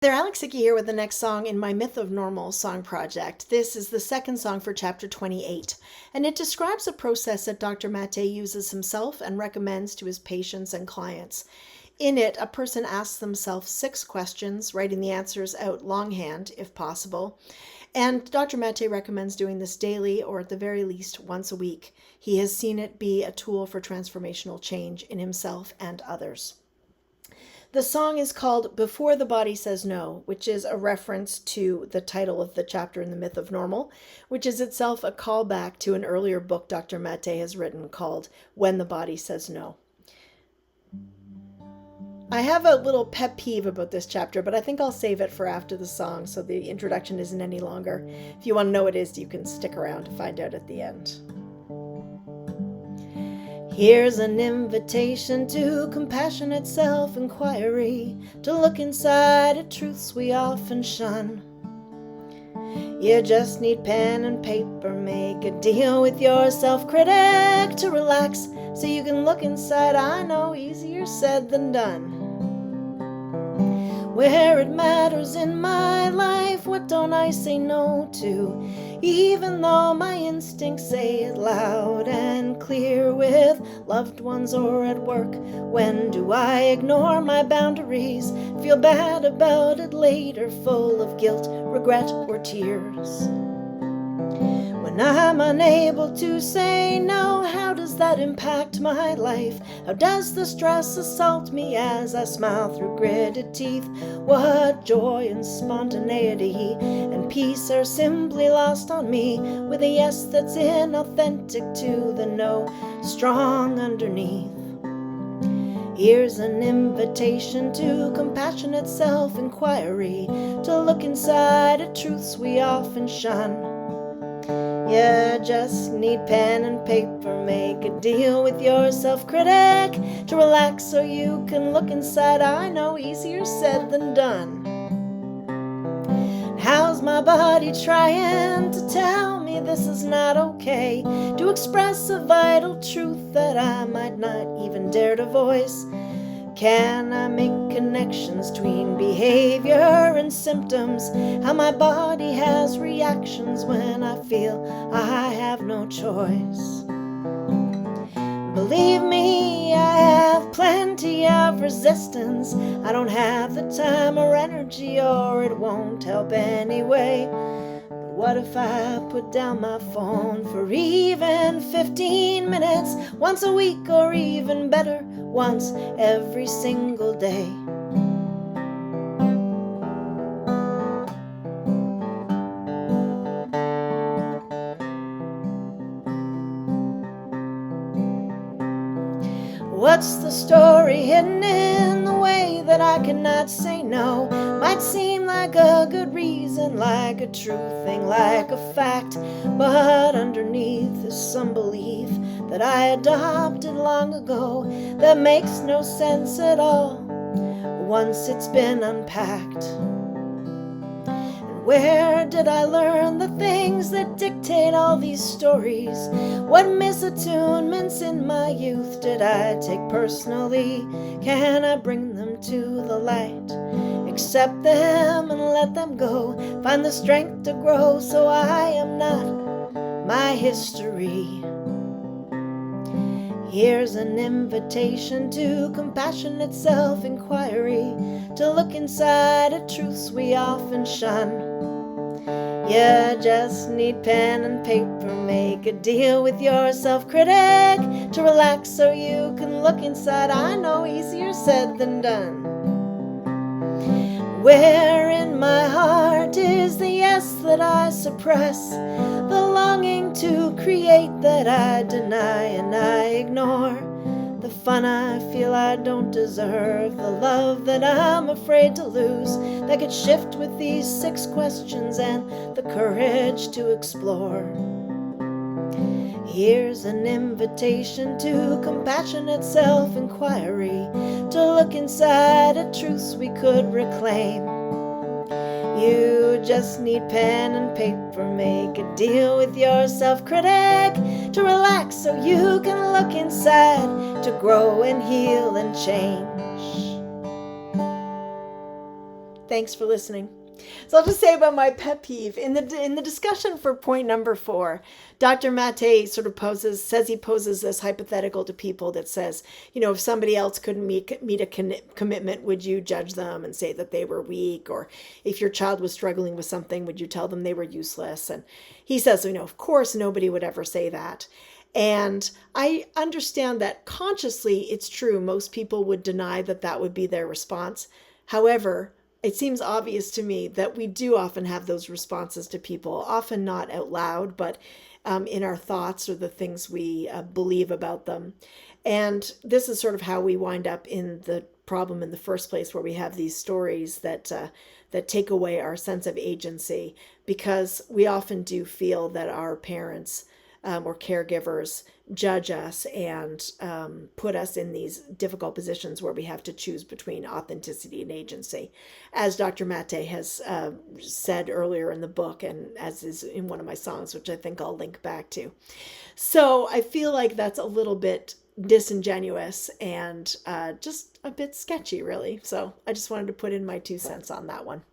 There, Alex Hickey here with the next song in my Myth of Normal song project. This is the second song for chapter 28, and it describes a process that Dr. Mate uses himself and recommends to his patients and clients. In it, a person asks themselves 6 questions, writing the answers out longhand if possible. And Dr. Mate recommends doing this daily or at the very least once a week. He has seen it be a tool for transformational change in himself and others. The song is called Before the Body Says No, which is a reference to the title of the chapter in the Myth of Normal, which is itself a callback to an earlier book Dr. Mate has written called When the Body Says No. I have a little pet peeve about this chapter, but I think I'll save it for after the song so the introduction isn't any longer. If you want to know what it is, you can stick around to find out at the end. Here's an invitation to compassionate self-inquiry, to look inside at truths we often shun. You just need pen and paper, make a deal with your self-critic to relax so you can look inside. I know, easier said than done. Where it matters in my life, what don't I say no to? Even though my instincts say it loud and clear with loved ones or at work. When do I ignore my boundaries, feel bad about it later, full of guilt, regret, or tears? When I'm unable to say no, how does that impact my life? How does the stress assault me as I smile through gritted teeth? What joy and spontaneity and peace are simply lost on me, with a yes that's inauthentic to the no strong underneath. Here's an invitation to compassionate self-inquiry, to look inside at truths we often shun. You just need pen and paper, make a deal with your self-critic to relax so you can look inside. I know, easier said than done. How's my body trying to tell me this is not okay? To express a vital truth that I might not even dare to voice. Can I make connections between behavior and symptoms? How my body has reactions when I feel I have no choice. Believe me, I have plenty of resistance. I don't have the time or energy, or it won't help anyway. But what if I put down my phone for even 15 minutes, once a week, or even better, once every single day? What's the story hidden in the way that I cannot say no? Might seem like a good reason, like a true thing, like a fact, but underneath is some belief that I adopted long ago that makes no sense at all once it's been unpacked. Where did I learn the things that dictate all these stories? What misattunements in my youth did I take personally? Can I bring them to the light? Accept them and let them go. Find the strength to grow so I am not my history. Here's an invitation to compassionate self-inquiry, to look inside at truths we often shun. You just need pen and paper, make a deal with your self-critic to relax so you can look inside. I know, easier said than done. Where in my heart is the yes that I suppress, the longing to create that I deny and I ignore, the fun I feel I don't deserve, the love that I'm afraid to lose, that could shift with these 6 questions and the courage to explore. Here's an invitation to compassionate self-inquiry, to look inside at truths we could reclaim. You just need pen and paper, make a deal with your self-critic to relax so you can look inside, to grow and heal and change. Thanks for listening. So I'll just say about my pet peeve in the discussion for point number 4, Dr. Maté sort of says he poses this hypothetical to people that says, if somebody else couldn't meet a commitment, would you judge them and say that they were weak? Or if your child was struggling with something, would you tell them they were useless? And he says, of course nobody would ever say that. And I understand that consciously it's true. Most people would deny that that would be their response. However, it seems obvious to me that we do often have those responses to people, often not out loud, but in our thoughts or the things we believe about them. And this is sort of how we wind up in the problem in the first place, where we have these stories that take away our sense of agency, because we often do feel that our parents or caregivers judge us and put us in these difficult positions where we have to choose between authenticity and agency, as Dr. Maté has said earlier in the book, and as is in one of my songs, which I think I'll link back to. So I feel like that's a little bit disingenuous and just a bit sketchy, really. So I just wanted to put in my 2 cents on that one.